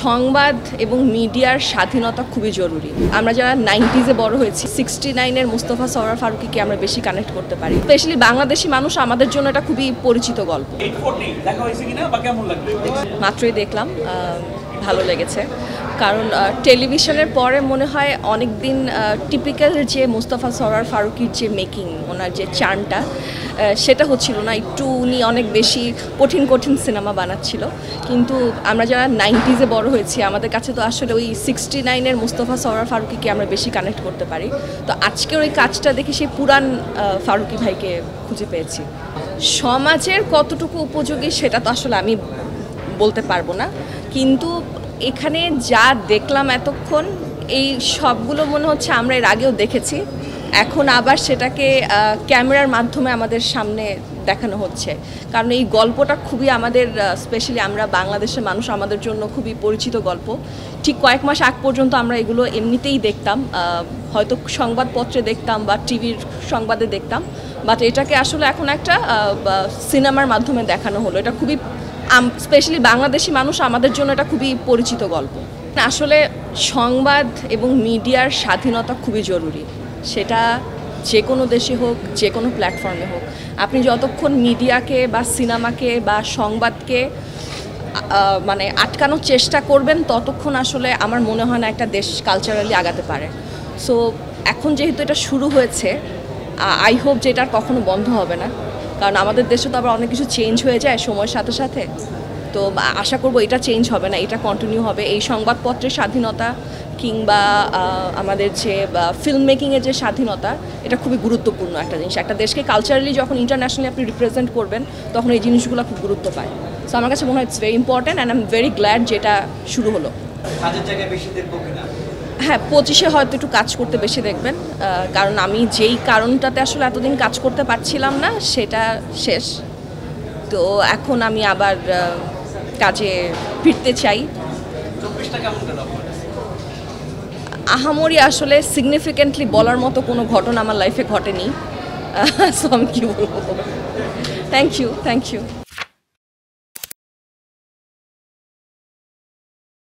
সংবাদ এবং মিডিয়ার স্বাধীনতা খুবই জরুরি। আমরা যারা 90s-এ বড় হয়েছি, 69-এর মুস্তফা সরওয়ার ফারুকীকে আমরা বেশি কানেক্ট করতে পারি। স্পেশালি বাংলাদেশি মানুষ, আমাদের জন্য এটা খুবই পরিচিত গল্প। মাত্রই দেখলাম, ভালো লেগেছে। কারণ টেলিভিশনের পরে মনে হয় অনেক দিন টিপিক্যাল যে মুস্তফা সরওয়ার ফারুকীর যে মেকিং, ওনার যে চার্নটা, সেটা হচ্ছিল না। একটু উনি অনেক বেশি কঠিন কঠিন সিনেমা বানাচ্ছিল। কিন্তু আমরা যারা 90s-এ বড় হয়েছি, আমাদের কাছে তো আসলে ওই 69-এর মুস্তফা সরওয়ার ফারুকীকে আমরা বেশি কানেক্ট করতে পারি। তো আজকের ওই কাজটা দেখে সেই পুরান ফারুকী ভাইকে খুঁজে পেয়েছি। সমাজের কতটুকু উপযোগী সেটা তো আসলে আমি বলতে পারবো না, কিন্তু এখানে যা দেখলাম এতক্ষণ, এই সবগুলো মনে হচ্ছে আমরা এর আগেও দেখেছি। এখন আবার সেটাকে ক্যামেরার মাধ্যমে আমাদের সামনে দেখানো হচ্ছে। কারণ এই গল্পটা খুবই আমাদের, স্পেশালি আমরা বাংলাদেশের মানুষ, আমাদের জন্য খুবই পরিচিত গল্প। ঠিক কয়েক মাস আগ পর্যন্ত আমরা এগুলো এমনিতেই দেখতাম, হয়তো সংবাদপত্রে দেখতাম বা টিভির সংবাদে দেখতাম, বাট এটাকে আসলে এখন একটা সিনেমার মাধ্যমে দেখানো হলো। এটা খুবই, স্পেশালি বাংলাদেশি মানুষ, আমাদের জন্য এটা খুবই পরিচিত গল্প। আসলে সংবাদ এবং মিডিয়ার স্বাধীনতা খুবই জরুরি। সেটা যে কোনো দেশে হোক, যে কোনো প্ল্যাটফর্মে হোক। আপনি যতক্ষণ মিডিয়াকে বা সিনেমাকে বা সংবাদকে মানে আটকানোর চেষ্টা করবেন, ততক্ষণ আসলে আমার মনে হয় না একটা দেশ কালচারালি আগাতে পারে। সো এখন যেহেতু এটা শুরু হয়েছে, আই হোপ যে এটার কখনো বন্ধ হবে না। কারণ আমাদের দেশে তো আবার অনেক কিছু চেঞ্জ হয়ে যায় সময়ের সাথে সাথে। তো আশা করব এটা চেঞ্জ হবে না, এটা কন্টিনিউ হবে। এই সংবাদপত্রের স্বাধীনতা কিংবা আমাদের যে ফিল্ম মেকিংয়ের যে স্বাধীনতা, এটা খুবই গুরুত্বপূর্ণ একটা জিনিস। একটা দেশকে কালচারালি যখন ইন্টারন্যাশনালি আপনি রিপ্রেজেন্ট করবেন, তখন এই জিনিসগুলো খুব গুরুত্ব পায়। সো আমার কাছে মনে হয় it's very important and I am very glad যেটা শুরু হলো। হ্যাঁ, 25-এ হয়তো একটু কাজ করতে বেশি দেখবেন, কারণ আমি যেই কারণটাতে আসলে এতদিন কাজ করতে পারছিলাম না, সেটা শেষ। তো এখন আমি আবার কাজে ফিরতে চাই। আহামরি আসলে সিগনিফিকেন্টলি বলার মতো কোনো ঘটনা আমার লাইফে ঘটেনি। সো আমি কি বলবো। Thank you.